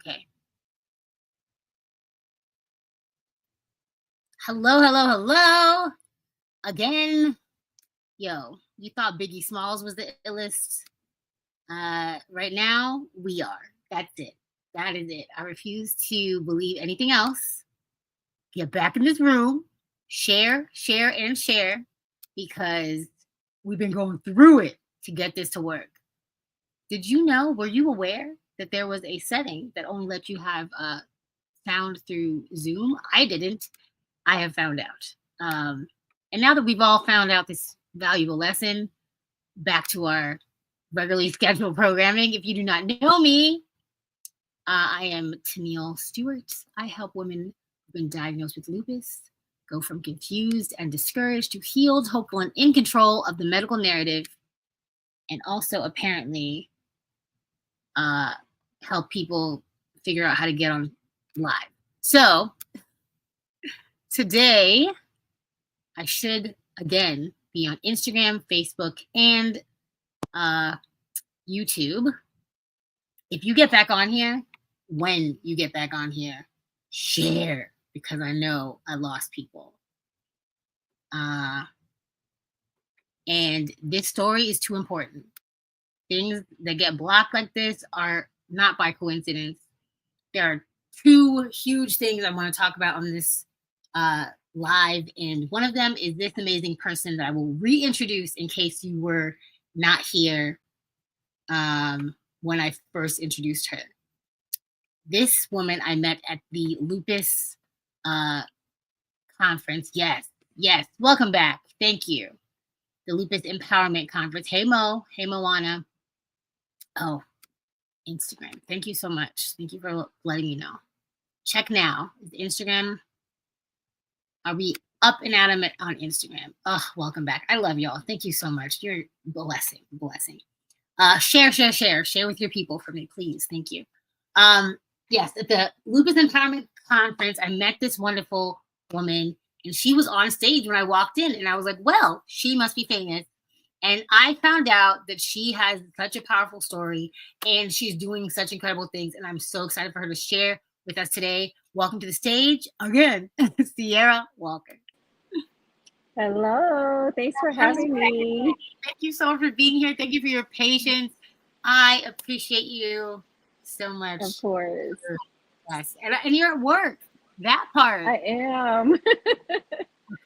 Okay. Hello. Again. Yo, you thought Biggie Smalls was the illest. Right now, we are. That's it. That is it. I refuse to believe anything else. Get back in this room. Share, because we've been going through it to get this to work. Were you aware that there was a setting that only let you have sound through Zoom? I didn't. I have found out. And now that we've all found out this valuable lesson, back to our regularly scheduled programming. If you do not know me, I am Tenille Stewart. I help women who've been diagnosed with lupus go from confused and discouraged to healed, hopeful, and in control of the medical narrative, and also apparently help people figure out how to get on live. So today, I should, again, be on Instagram, Facebook, and YouTube. If you get back on here, when you get back on here, share, because I know I lost people. And this story is too important. Things that get blocked like this are not by coincidence. There are two huge things I want to talk about on this live, and one of them is this amazing person that I will reintroduce in case you were not here when I first introduced her. This woman I met at the Lupus conference. Yes. Welcome back. Thank you. The Lupus Empowerment Conference. Hey, Mo. Hey, Moana. Oh, Instagram. Thank you so much. Thank you for letting me know. Check now. Instagram. Are we up and at 'em on Instagram? Oh, welcome back. I love y'all. Thank you so much. You're a blessing. Share with your people for me, please. Thank you. Yes, at the Lupus Empowerment Conference, I met this wonderful woman, and she was on stage when I walked in, and I was like, well, she must be famous. And I found out that she has such a powerful story, and she's doing such incredible things, and I'm so excited for her to share with us today. Welcome to the stage, again, Ciara Walker. Hello, thanks for having me. Thank you so much for being here. Thank you for your patience. I appreciate you so much. Of course. Yes, and you're at work. That part. I am.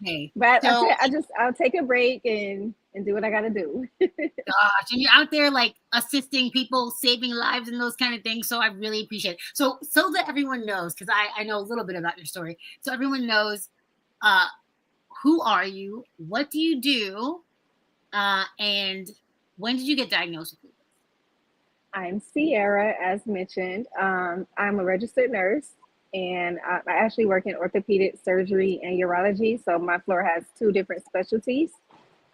Okay. But so, I'll take a break and do what I gotta do. Gosh, and you're out there like assisting people, saving lives and those kind of things. So I really appreciate it. So that everyone knows, because I know a little bit about your story. So everyone knows who are you, what do you do, and when did you get diagnosed with lupus? I'm Ciara, as mentioned. I'm a registered nurse, and I actually work in orthopedic surgery and urology. So my floor has two different specialties.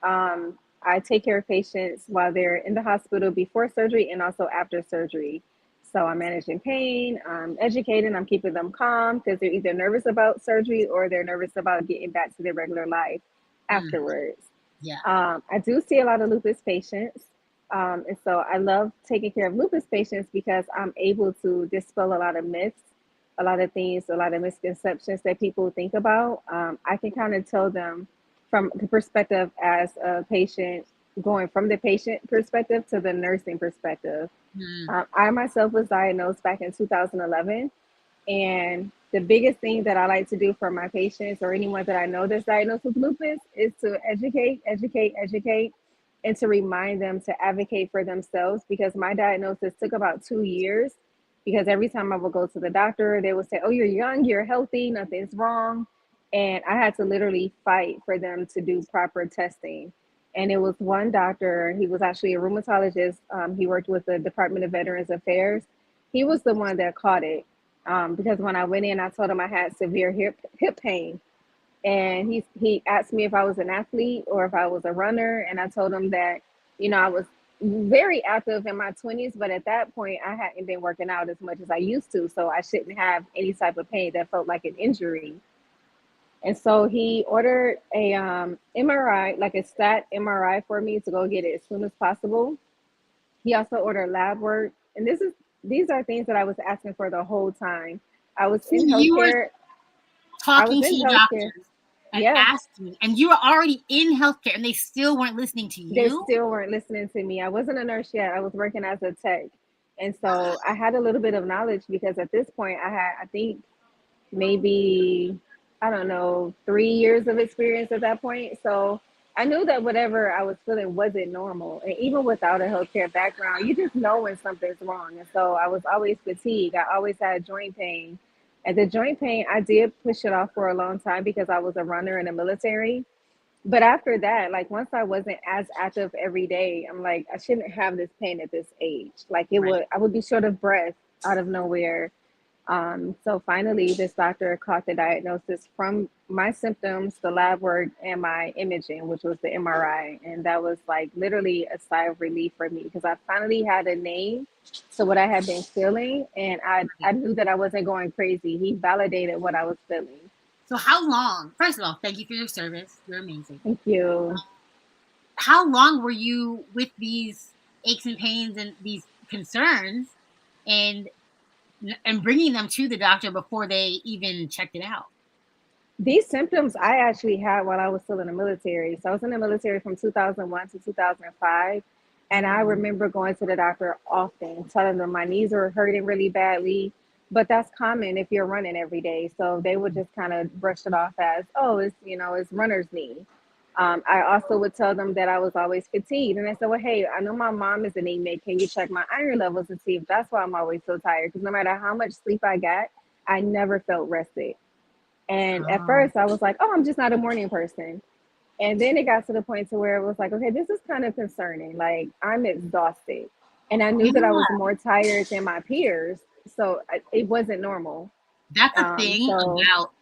I take care of patients while they're in the hospital before surgery and also after surgery. So I'm managing pain, I'm educating, I'm keeping them calm because they're either nervous about surgery or they're nervous about getting back to their regular life afterwards. Yeah. I do see a lot of lupus patients. And so I love taking care of lupus patients because I'm able to dispel a lot of myths, a lot of things, a lot of misconceptions that people think about. I can kind of tell them from the perspective as a patient, going from the patient perspective to the nursing perspective. I myself was diagnosed back in 2011. And the biggest thing that I like to do for my patients or anyone that I know that's diagnosed with lupus is to educate, and to remind them to advocate for themselves, because my diagnosis took about 2 years, because every time I would go to the doctor, they would say, oh, you're young, you're healthy, nothing's wrong. And I had to literally fight for them to do proper testing. And it was one doctor, he was actually a rheumatologist. He worked with the Department of Veterans Affairs. He was the one that caught it, because when I went in, I told him I had severe hip pain. And he asked me if I was an athlete or if I was a runner. And I told him that, I was very active in my 20s, but at that point I hadn't been working out as much as I used to. So I shouldn't have any type of pain that felt like an injury. And so he ordered a MRI, like a stat MRI for me to go get it as soon as possible. He also ordered lab work. And this is these are things that I was asking for the whole time. I was So in you were healthcare. I was talking to in the healthcare. doctors and Yes, asking, and you were already in healthcare, and they still weren't listening to they you. still weren't listening to me. I wasn't a nurse yet. I was working as a tech. And so I had a little bit of knowledge because at this point I had, I think, maybe, I don't know, 3 years of experience at that point. So I knew that whatever I was feeling wasn't normal. And even without a healthcare background, you just know when something's wrong. And so I was always fatigued. I always had joint pain. And the joint pain, I did push it off for a long time because I was a runner in the military. But after that, like once I wasn't as active every day, I'm like, I shouldn't have this pain at this age. Like Right. I would be short of breath out of nowhere. So finally, this doctor caught the diagnosis from my symptoms, the lab work, and my imaging, which was the MRI. And that was like literally a sigh of relief for me because I finally had a name to what I had been feeling. And I Right. knew that I wasn't going crazy. He validated what I was feeling. So how long? First of all, thank you for your service. You're amazing. Thank you. How long were you with these aches and pains and these concerns, and bringing them to the doctor before they even checked it out? These symptoms I actually had while I was still in the military. So I was in the military from 2001 to 2005. And I Mm, remember going to the doctor often, telling them my knees were hurting really badly. But that's common if you're running every day. So they would just kind of brush it off as, oh, it's, it's runner's knee. I also would tell them that I was always fatigued. And I said, well, hey, I know my mom is anemic. Can you check my iron levels and see if that's why I'm always so tired? Because no matter how much sleep I got, I never felt rested. And at oh, first I was like, oh, I'm just not a morning person. And then it got to the point to where it was like, okay, this is kind of concerning. Like I'm exhausted. And I knew that I yeah. was more tired than my peers. So it wasn't normal. That's a thing So about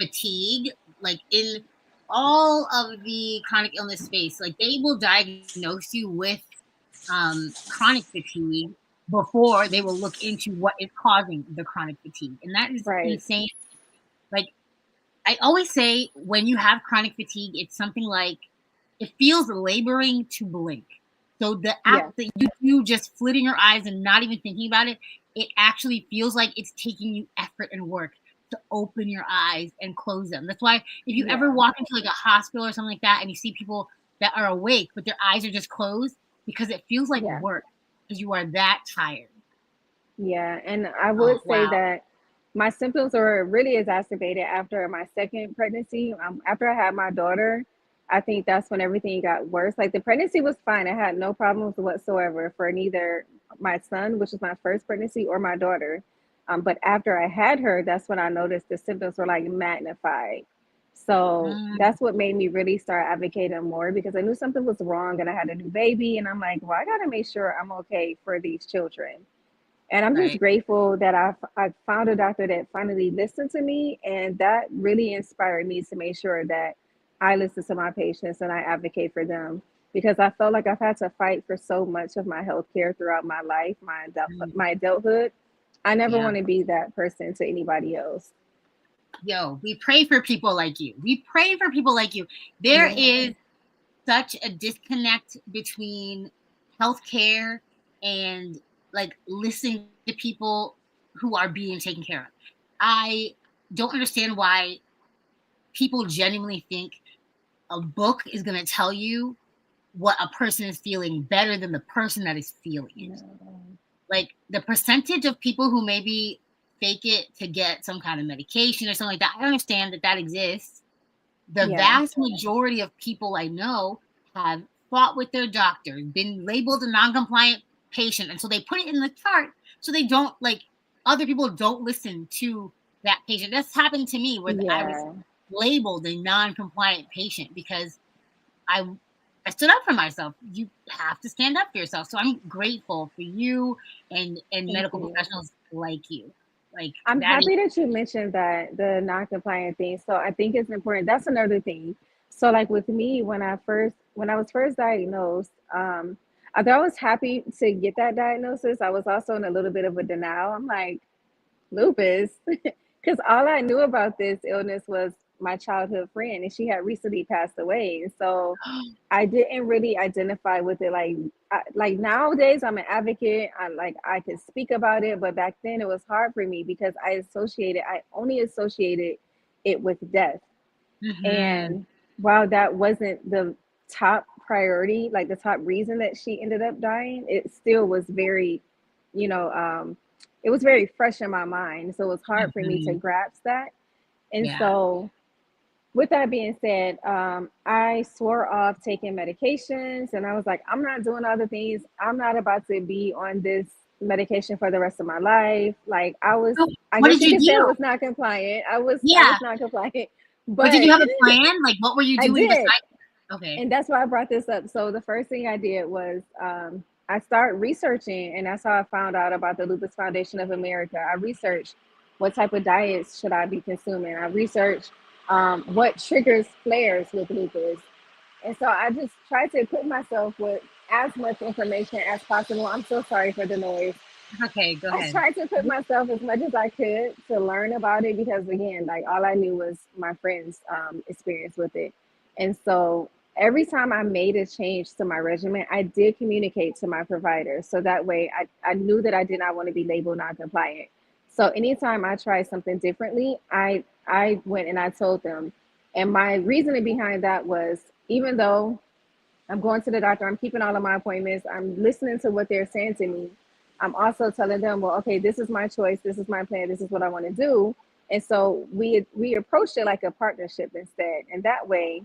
fatigue. Like in all of the chronic illness space, like they will diagnose you with chronic fatigue before they will look into what is causing the chronic fatigue. And that is right. insane. Like I always say, when you have chronic fatigue, it's something like it feels laboring to blink. So the Yeah. act that you do, just flitting your eyes and not even thinking about it, it actually feels like it's taking you effort and work to open your eyes and close them. That's why if you ever Yeah. walk into like a hospital or something like that and you see people that are awake but their eyes are just closed, because it feels like Yeah. work, because you are that tired. Yeah. And I Oh would say wow. that my symptoms were really exacerbated after my second pregnancy. After I had my daughter, I think that's when everything got worse. Like the pregnancy was fine. I had no problems whatsoever for neither my son, which was my first pregnancy, or my daughter. But after I had her, that's when I noticed the symptoms were like magnified. So Mm, that's what made me really start advocating more because I knew something was wrong and I had a new baby. And I'm like, well, I got to make sure I'm okay for these children. And I'm just right. grateful that I found a doctor that finally listened to me, and that really inspired me to make sure that I listen to my patients and I advocate for them because I felt like I've had to fight for so much of my health care throughout my life, Mm, my adulthood. I never yeah. want to be that person to anybody else. Yo, we pray for people like you. We pray for people like you. There Yeah, is such a disconnect between healthcare and like listening to people who are being taken care of. I don't understand why people genuinely think a book is going to tell you what a person is feeling better than the person that is feeling it. no, Like the percentage of people who maybe fake it to get some kind of medication or something like that, I understand that that exists. The yeah, vast majority of people I know have fought with their doctors, been labeled a non-compliant patient, and so they put it in the chart so they don't, like, other people don't listen to that patient. That's happened to me where I was yeah. labeled a non-compliant patient because I I stood up for myself. You have to stand up for yourself. So I'm grateful for you and Thank medical you. professionals like you. Like I'm that is happy that you mentioned that the non-compliant thing. So I think it's important. That's another thing. So like with me, when I was first diagnosed, although I was happy to get that diagnosis, I was also in a little bit of a denial. I'm like, lupus, because all I knew about this illness was my childhood friend, and she had recently passed away. And so I didn't really identify with it. Like nowadays, I'm an advocate. I can speak about it, but back then it was hard for me because I only associated it with death. Mm-hmm. And while that wasn't the top priority, like the top reason that she ended up dying, it still was very, you know, it was very fresh in my mind. So it was hard for me to Mm-hmm. grasp that. And Yeah. so, with that being said, I swore off taking medications, and I was like, I'm not doing other things. I'm not about to be on this medication for the rest of my life. Like So I what guess did you you could say I do? was not compliant. I Yeah. was not compliant, But did you but have a plan? Like, what were you I doing did. besides? Okay. And that's why I brought this up. So the first thing I did was I started researching, and that's how I found out about the Lupus Foundation of America. I researched what type of diets should I be consuming. I researched what triggers flares with lupus, and so I just tried to equip myself with as much information as possible. I'm so sorry for the noise. Okay. Go I ahead. tried to put myself as much as I could to learn about it because, again, like all I knew was my friend's experience with it. And so every time I made a change to my regimen, I did communicate to my provider. So that way I knew that I did not want to be labeled non compliant. So anytime I tried something differently, I went and I told them. And my reasoning behind that was, even though I'm going to the doctor, I'm keeping all of my appointments, I'm listening to what they're saying to me, I'm also telling them, well, okay, this is my choice, this is my plan, this is what I want to do. And so we approached it like a partnership instead. And that way,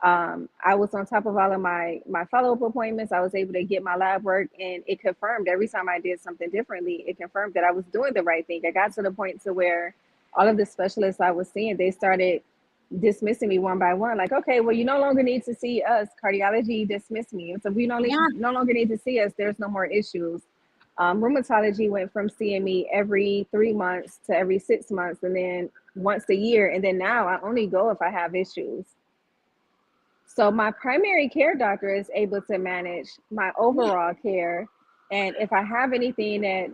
I was on top of all of my follow-up appointments. I was able to get my lab work, and it confirmed every time I did something differently, it confirmed that I was doing the right thing. I got to the point to where all of the specialists I was seeing, they started dismissing me one by one. Like, okay, well, you no longer need to see us. Cardiology dismissed me. And so we Yeah. no longer need to see us. There's no more issues. Rheumatology went from seeing me every 3 months to every 6 months, and then once a year. And then now I only go if I have issues. So my primary care doctor is able to manage my Yeah. overall care. And if I have anything that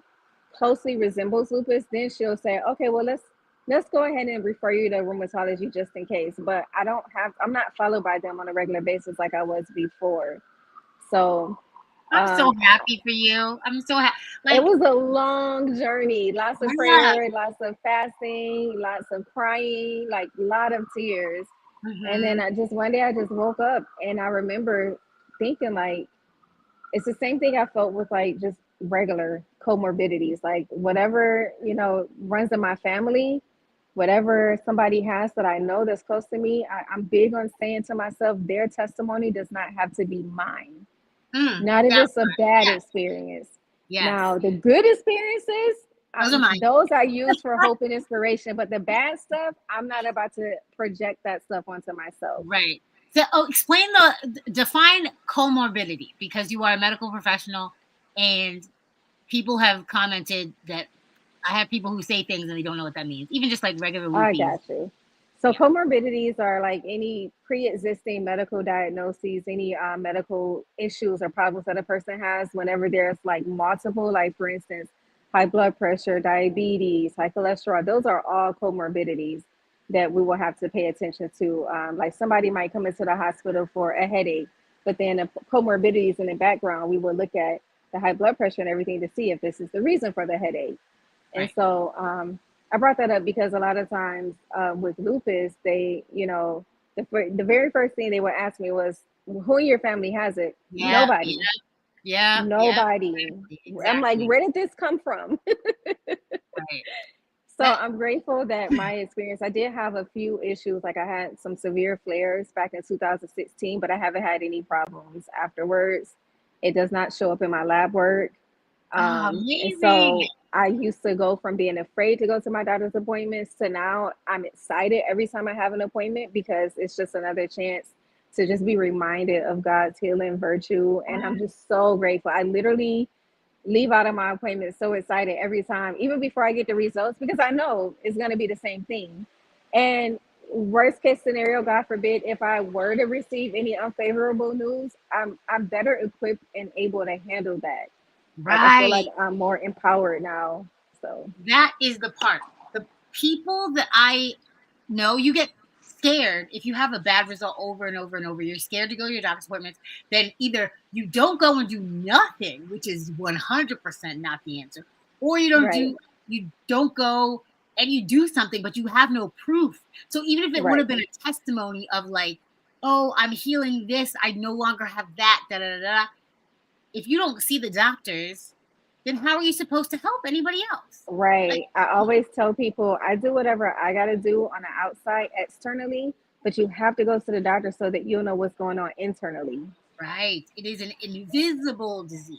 closely resembles lupus, then she'll say, okay, well, let's go ahead and refer you to rheumatology just in case. But I'm not followed by them on a regular basis like I was before. So I'm so um, happy for you. I'm so happy. it Like, was a long journey, lots of yeah. prayer, lots of fasting, lots of crying, like a lot of tears. And then Mm-hmm. I just one day I just woke up, and I remember thinking like it's the same thing I felt with like just regular comorbidities, like whatever, runs in my family, whatever somebody has that I know that's close to me. I'm big on saying to myself, their testimony does not have to be mine. Not if That it's a part. bad Yes. experience. Yes. Now, the good experiences, Those are mine. those I use for hope and inspiration, but the bad stuff, I'm not about to project that stuff onto myself. Right. So, define comorbidity, because you are a medical professional, and people have commented that I have people who say things and they don't know what that means, even just like regular I Lupies. got you. So Yeah. comorbidities are like any pre-existing medical diagnoses, any medical issues or problems that a person has whenever there's like multiple, like for instance, high blood pressure, diabetes, high cholesterol. Those are all comorbidities that we will have to pay attention to. Like somebody might come into the hospital for a headache, but then the comorbidities in the background, we will look at the high blood pressure and everything to see if this is the reason for the headache. And Right. so I brought that up because a lot of times with lupus, the very first thing they would ask me was, who in your family has it? Yeah. Yeah. Nobody. Yeah. Yeah. Nobody. I'm like, Exactly. where did this come from? Right. So That. I'm grateful that my experience, I did have a few issues. Like I had some severe flares back in 2016, but I haven't had any problems afterwards. It does not show up in my lab work. Oh, And amazing. so I used to go from being afraid to go to my doctor's appointments to now I'm excited every time I have an appointment because it's just another chance to just be reminded of God's healing virtue. And I'm just so grateful. I literally leave out of my appointment so excited every time, even before I get the results, because I know it's going to be the same thing. And worst case scenario, God forbid, if I were to receive any unfavorable news, I'm better equipped and able to handle that. Like I feel like Right. I'm more empowered now. So That is the part. The people that I know, you get scared, if you have a bad result over and over and over, you're scared to go to your doctor's appointments, then either you don't go and do nothing, which is 100% not the answer, or Right. you don't go and you do something, but you have no proof. So even if it would Right. have been a testimony of like, oh, I'm healing this, I no longer have that, da da da da. If you don't see the doctors, then how are you supposed to help anybody else? Like, Right. I always tell people I do whatever I got to do on the outside externally, but you have to go to the doctor so that you'll know what's going on internally. right. It is an invisible disease.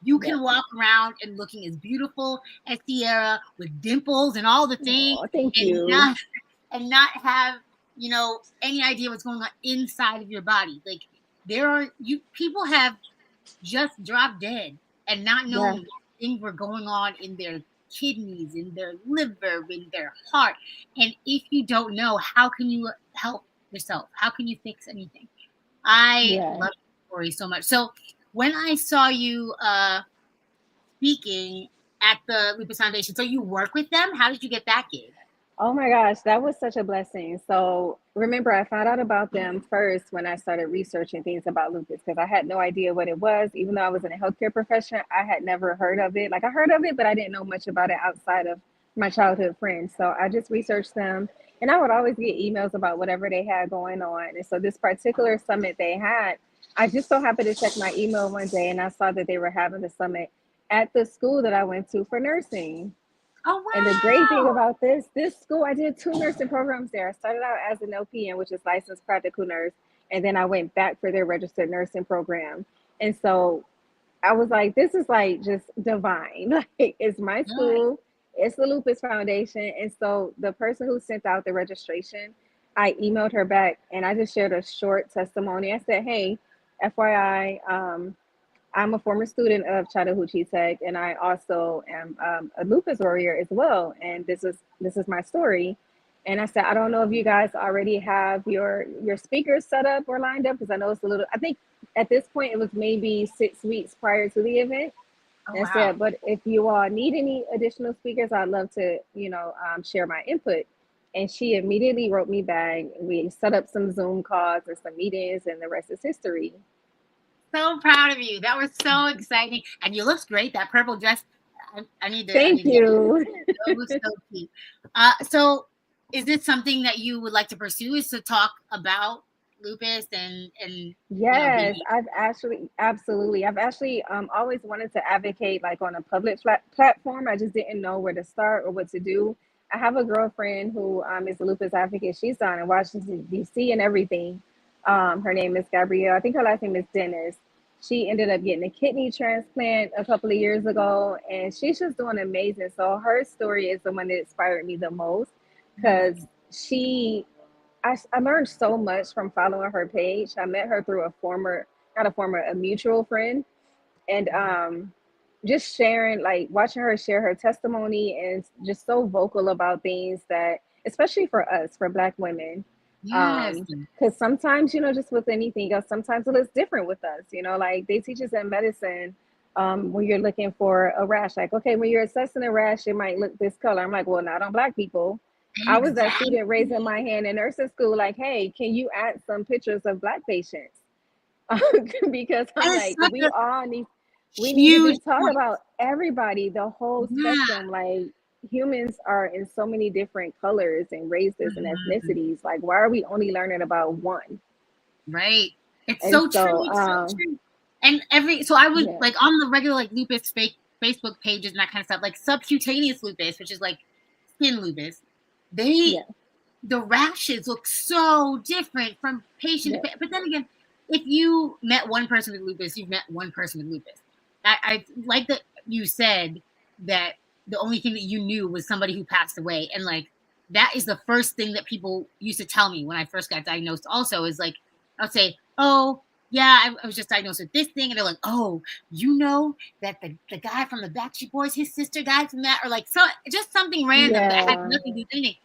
You Yep. can walk around and looking as beautiful as Ciara with dimples and all the things Oh, thank and you. not have, any idea what's going on inside of your body. Like there are you people have just dropped dead and not Yeah. known what things were going on in their kidneys, in their liver, in their heart. And if you don't know, how can you help yourself? How can you fix anything? I Yeah. love the story so much. So when I saw you speaking at the Lupus Foundation, so you work with them, how did you get that gig? Oh my gosh, that was such a blessing. So remember, I found out about them first when I started researching things about lupus because I had no idea what it was. Even though I was in a healthcare profession, I had never heard of it. Like I heard of it, but I didn't know much about it outside of my childhood friends. So I just researched them and I would always get emails about whatever they had going on. And so this particular summit they had, I just so happened to check my email one day and I saw that they were having the summit at the school that I went to for nursing. Oh And the great thing wow! about this school, I did two nursing programs there. I started out as an LPN, which is licensed practical nurse, and then I went back for their registered nursing program. And so I was like, this is like just divine. Like it's my Nice. school, it's the Lupus Foundation. And so the person who sent out the registration, I emailed her back and I just shared a short testimony. I said, hey, FYI, I'm a former student of Chattahoochee Tech, and I also am a lupus warrior as well. And this is my story. And I said, I don't know if you guys already have your speakers set up or lined up because I know it's a little. I think at this point it was maybe 6 weeks prior to the event. Oh And I wow! said, but if you all need any additional speakers, I'd love to, share my input. And she immediately wrote me back. We set up some Zoom calls and some meetings, and the rest is history. So proud of you. That was so exciting, and you looked great. That purple dress. I Thank need to get it. you. It looks so cute. So is this something that you would like to pursue? Is to talk about lupus and Yes, being I've actually, absolutely. I've actually always wanted to advocate like on a public platform. I just didn't know where to start or what to do. I have a girlfriend who is a lupus advocate. She's down in Washington, D.C. and everything. Her name is Gabrielle. I think her last name is Dennis. She ended up getting a kidney transplant a couple of years ago, and she's just doing amazing. So her story is the one that inspired me the most because mm, she I learned so much from following her page. I met her through a former, not a former, a mutual friend. And just sharing, like watching her share her testimony and just so vocal about things that, especially for us, for Black women. yes, Because sometimes, just with anything else, sometimes it looks different with us. Like they teach us in medicine when you're looking for a rash, like, okay, when you're assessing a rash, it might look this color. I'm like, well, not on Black people. I was that exactly. student raising my hand in nursing school, like, hey, can you add some pictures of Black patients? Because I'm That is like, such a we need to huge be taught point. about everybody, the whole Yeah. spectrum. Like humans are in so many different colors and races and Mhm. ethnicities. Like, why are we only learning about one? Right. It's And so true. so, It's so true. And so I was yeah, like on the regular like lupus Facebook pages and that kind of stuff, like subcutaneous lupus, which is like skin lupus. They yeah, the rashes look so different from patient to yeah, patient. But then again, if you met one person with lupus, you've met one person with lupus. I like that you said that the only thing that you knew was somebody who passed away. And like that is the first thing that people used to tell me when I first got diagnosed, also, is like, I'll say, oh, yeah, I was just diagnosed with this thing. And they're like, oh, that the guy from the Backstreet Boys, his sister died from that, or like so just something random that had yeah, nothing to do with anything.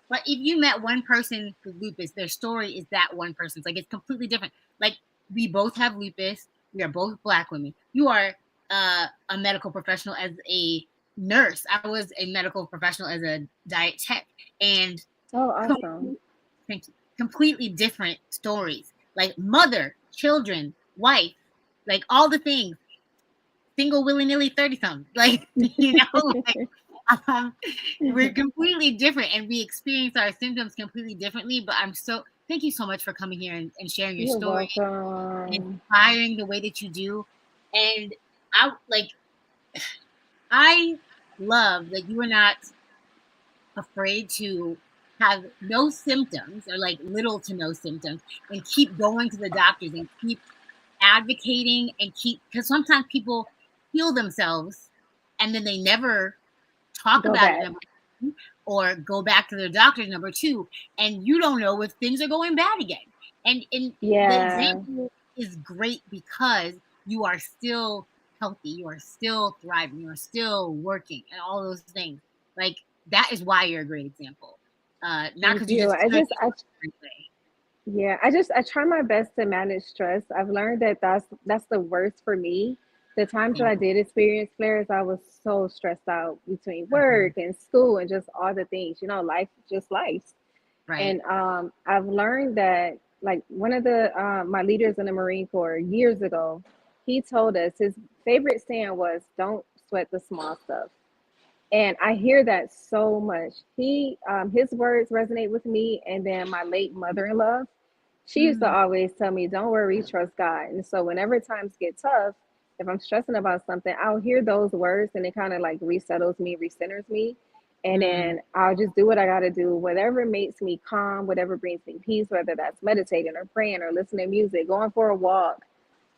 But if you met one person with lupus, their story is that one person's. Like it's completely different. Like we both have lupus. We are both Black women. You are a medical professional as a nurse. I was a medical professional as a diet tech, and oh, com- awesome. thank you. completely different stories. Like mother, children, wife, like all the things. Single willy-nilly 30-something. Like, like, um, we're completely different and we experience our symptoms completely differently. But thank you so much for coming here and sharing your You're story and welcome. inspiring the way that you do. And I like, I love that you are not afraid to have no symptoms or like little to no symptoms and keep going to the doctors and keep advocating and keep, because sometimes people heal themselves and then they never talk Go about it, back. number one, or go back to their doctors, number two, and you don't know if things are going bad again. And the Yeah. example is great because you are still healthy, you are still thriving, you are still working, and all those things. Like that is why you're a great example. Not Thank because you you. just I turned just, I, it way. yeah, I try my best to manage stress. I've learned that that's the worst for me. The times that Yeah. I did experience flares, I was so stressed out between Mhm. work and school and just all the things, life just life. Right. And I've learned that, like, one of the my leaders in the Marine Corps years ago, he told us his favorite saying was, "Don't sweat the small stuff." And I hear that so much. His words resonate with me. And then my late mother-in-law, she used to Mm, always tell me, "Don't worry, trust God." And so whenever times get tough, if I'm stressing about something, I'll hear those words and it kind of like resettles me, recenters me. And mm, then I'll just do what I got to do, whatever makes me calm, whatever brings me peace, whether that's meditating or praying or listening to music, going for a walk.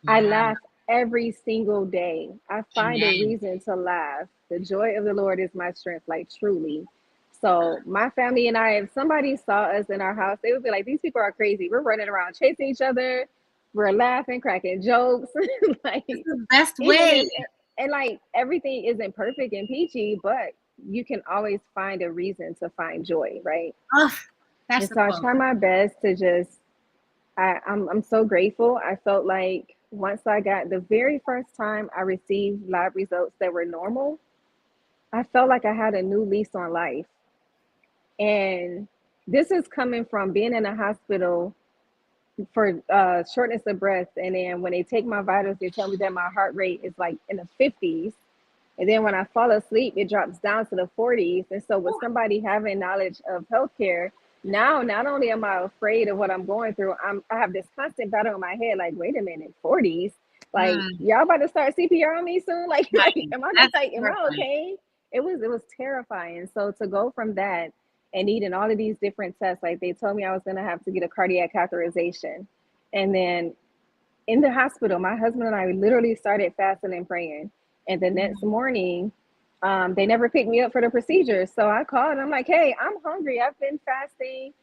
I yeah. laugh every single day. I find a Amen. reason to laugh. The joy of the Lord is my strength, like truly. So my family and I, if somebody saw us in our house, they would be like, "These people are crazy. We're running around chasing each other. We're laughing, cracking jokes." Like, It's the best even way. if, and like, everything isn't perfect and peachy, but you can always find a reason to find joy, right? Oh, that's And the so I quote. try my best to just, I'm so grateful. I felt like once I got the very first time I received lab results that were normal, I felt like I had a new lease on life. And this is coming from being in a hospital for shortness of breath. And then when they take my vitals, they tell me that my heart rate is like in the 50s. And then when I fall asleep, it drops down to the 40s. And so, with somebody having knowledge of healthcare, now not only am I afraid of what I'm going through, I have this constant battle in my head, like, wait a minute, 40s? Like, Mm, y'all about to start CPR on me soon? Like, right. am I gonna That's like, am I terrifying. okay? It was terrifying. So to go from that and needing all of these different tests, like they told me I was gonna have to get a cardiac catheterization, and then in the hospital, my husband and I literally started fasting and praying. And the next Mm, morning, they never picked me up for the procedure. So I called and I'm like, "Hey, I'm hungry. I've been fasting.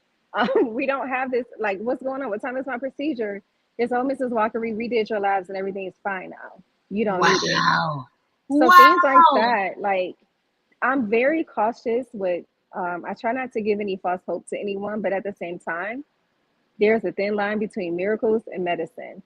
We don't have this. Like, what's going on? What time is my procedure?" It's, "Oh, Mrs. Walker, we redid your labs and everything is fine now. You don't need it." wow. So things like Wow. that, like, I'm very cautious with, I try not to give any false hope to anyone, but at the same time, there's a thin line between miracles and medicine.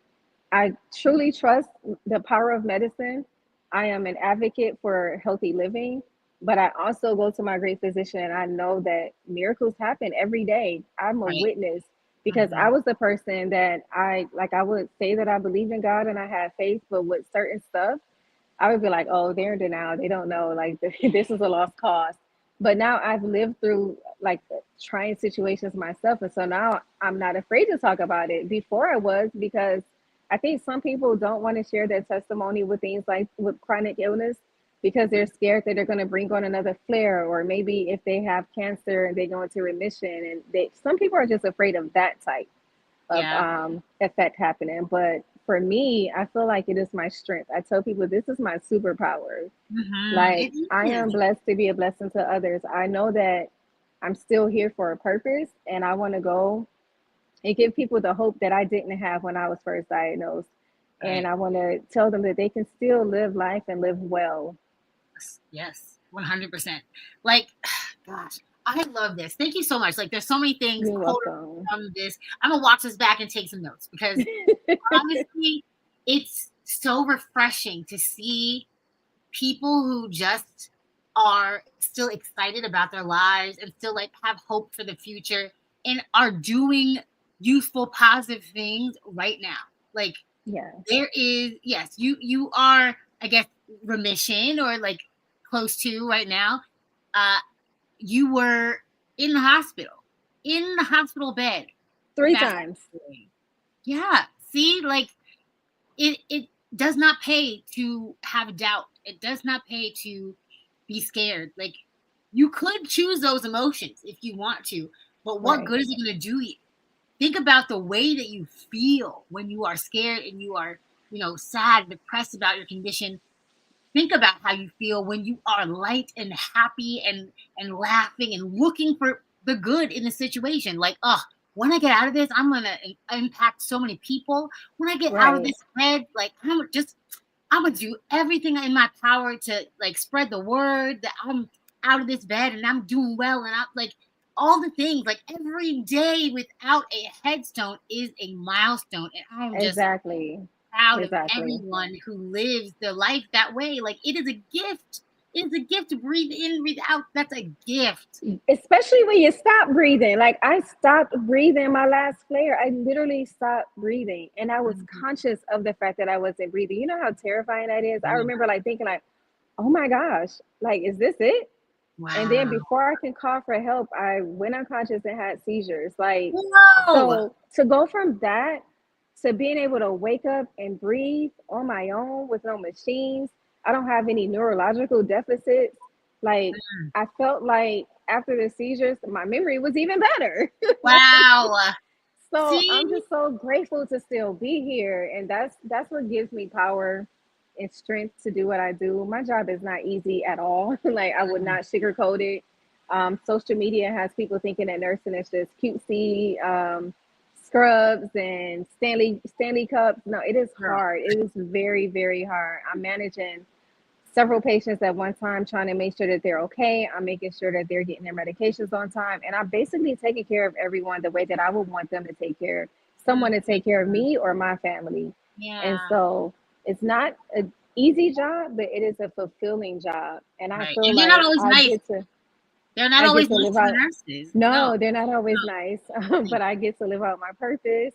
I truly trust the power of medicine. I am an advocate for healthy living, but I also go to my great physician and I know that miracles happen every day. I'm a Right. witness because I Hmm. was the person that I would say that I believed in God and I had faith, but with certain stuff, I would be like, "Oh, they're in denial. They don't know. Like, this is a lost cause." But now I've lived through like trying situations myself. And so now I'm not afraid to talk about it. Before I was, because I think some people don't want to share their testimony with things like with chronic illness because they're scared that they're going to bring on another flare, or maybe if they have cancer and they go into remission. And some people are just afraid of that type of Yeah. effect happening. But for me, I feel like it is my strength. I tell people this is my superpower. Like, It I is. am blessed to be a blessing to others. I know that I'm still here for a purpose, and I want to go and give people the hope that I didn't have when I was first diagnosed. And Right. I want to tell them that they can still live life and live well. Yes. 100%. Like, gosh, I love this. Thank you so much. Like, there's so many things You're quoted welcome. from this. I'm gonna watch this back and take some notes because honestly, it's so refreshing to see people who just are still excited about their lives and still like have hope for the future and are doing useful, positive things right now. Like Yeah. there is, yes, you are, I guess, remission or like close to right now. You were in the hospital bed. 3 Fast times. forwarding. Yeah. See, like it does not pay to have doubt. It does not pay to be scared. Like you could choose those emotions if you want to, but what Right. good is it going to do you? Think about the way that you feel when you are scared and you are, sad, depressed about your condition. Think about how you feel when you are light and happy and laughing and looking for the good in the situation. Like, oh, when I get out of this, I'm gonna impact so many people. When I get out of Right. this bed, like I'm gonna do everything in my power to like spread the word that I'm out of this bed and I'm doing well and I'm like all the things. Like every day without a headstone is a milestone, and I'm just Exactly. proud of Exactly. everyone who lives their life that way. Like it is a gift. It is a gift to breathe in, breathe out. That's a gift. Especially when you stop breathing. Like I stopped breathing my last flare. I literally stopped breathing, and I was Mhm. conscious of the fact that I wasn't breathing. You know how terrifying that is? I Yeah. remember like thinking like, "Oh my gosh, like is this it?" And then Wow. before I can call for help, I went unconscious and had seizures. Like, Whoa. so to go from that to being able to wake up and breathe on my own with no machines, I don't have any neurological deficits. Like, Mm. I felt like after the seizures, my memory was even better. Like, Wow. so I'm See? just so grateful to still be here, and that's what gives me power and strength to do what I do. My job is not easy at all. Like I would Mm. not sugarcoat it. Social media has people thinking that nursing is just cutesy, scrubs and Stanley cups. No, it is Girl. hard. It is very very hard. I'm managing several patients at one time, trying to make sure that they're okay. I'm making sure that they're getting their medications on time. And I'm basically taking care of everyone the way that I would want them to take care of someone to take care of Mhm. me or my family. And Yeah. so it's not an easy job, but it is a fulfilling job. And I Right. feel And they're not like always nice. They're not I get always to nice live to the out. nurses. No. No, they're not always nice, Right. but I get to live out my purpose.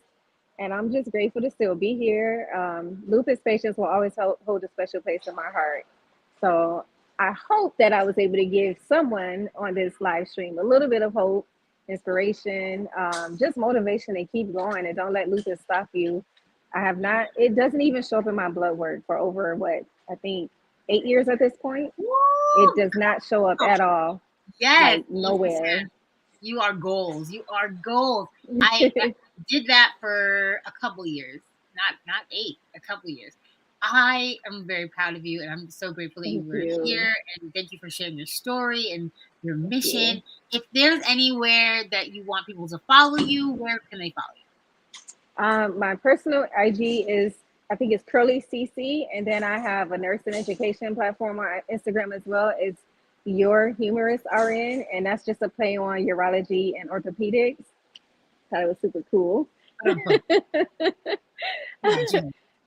And I'm just grateful to still be here. Lupus patients will always hold a special place in my heart. So I hope that I was able to give someone on this live stream a little bit of hope, inspiration, just motivation to keep going and don't let lupus stop you. I have not, it doesn't even show up in my blood work for over what, I think 8 years at this point. It Woo! does not show up Girl. at all, Yes. like Listen. nowhere. You are goals. You are goals. I did that for a couple years, not 8, a couple years. I am very proud of you, and I'm so grateful that you Thank were you. here. And thank you for sharing your story and your Thank you. mission. If there's anywhere that you want people to follow you, where can they follow you? My personal IG is, I think it's Curly CC, and then I have a nursing education platform on Instagram as well. It's Your Humorous RN, and that's just a play on urology and orthopedics. Thought it was super cool.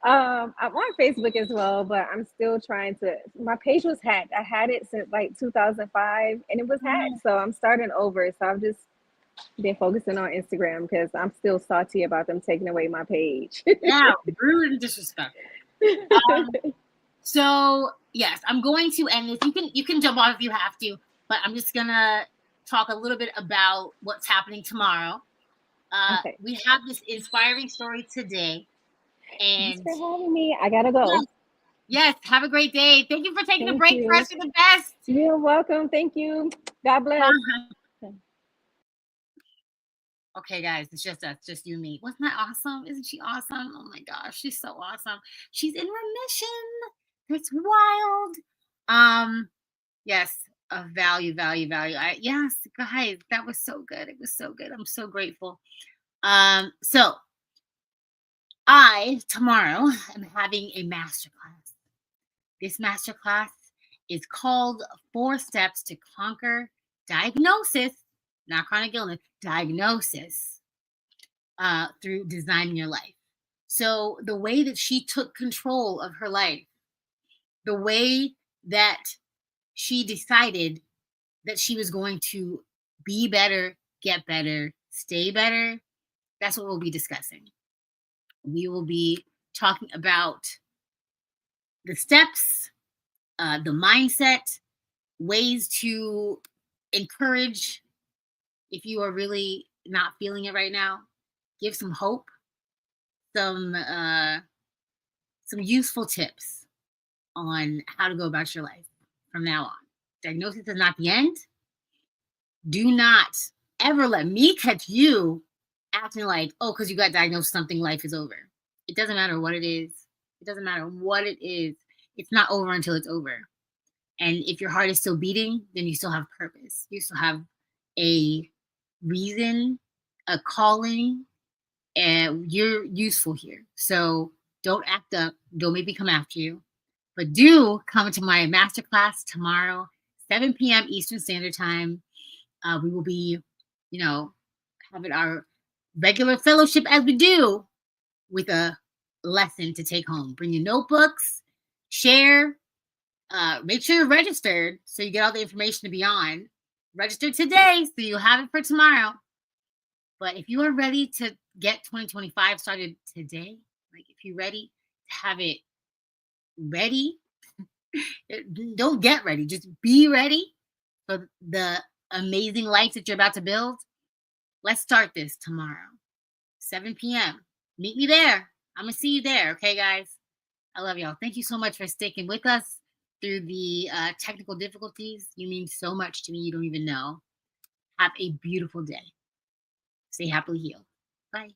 I'm on Facebook as well, but I'm still trying to. My page was hacked. I had it since like 2005, and it was hacked. So I'm starting over. So I've just been focusing on Instagram because I'm still salty about them taking away my page. Yeah, rude and disrespectful. So yes, I'm going to end this. You can jump off if you have to, but I'm just gonna talk a little bit about what's happening tomorrow. Okay. We have this inspiring story today, Thanks and for having me. I gotta yes, go. yes, have a great day. Thank you for taking a Thank break for us. you. You're the best. You're welcome. Thank you. God bless. Okay, guys, it's just us, just you and me. Wasn't that awesome? Isn't she awesome? Oh my gosh, she's so awesome. She's in remission. That's wild. Um, yes, value. Yes, guys, that was so good. It was so good. I'm so grateful. So I tomorrow am having a masterclass. This masterclass is called 4 Steps to Conquer Diagnosis, not chronic illness, diagnosis through designing your life. So the way that she took control of her life, the way that she decided that she was going to be better, get better, stay better. That's what we'll be discussing. We will be talking about the steps, the mindset, ways to encourage if you are really not feeling it right now. Give some hope, some useful tips on how to go about your life from now on. Diagnosis is not the end. Do not ever let me catch you acting like, oh, because you got diagnosed something, life is over. It doesn't matter what it is. It doesn't matter what it is. It's not over until it's over. And if your heart is still beating, then you still have purpose. You still have a reason, a calling, and you're useful here. So don't act up. Don't make me come after you. But do come to my masterclass tomorrow, 7 p.m. Eastern Standard Time. We will be, having our regular fellowship as we do with a lesson to take home. Bring your notebooks, share, make sure you're registered so you get all the information to be on. Register today so you'll have it for tomorrow. But if you are ready to get 2025 started today, like if you're ready to have it ready, don't get ready, just be ready for the amazing life that you're about to build. Let's start this tomorrow, 7 p.m. Meet me there. I'm going to see you there. Okay, guys? I love y'all. Thank you so much for sticking with us through the technical difficulties. You mean so much to me. You don't even know. Have a beautiful day. Stay happily healed. Bye.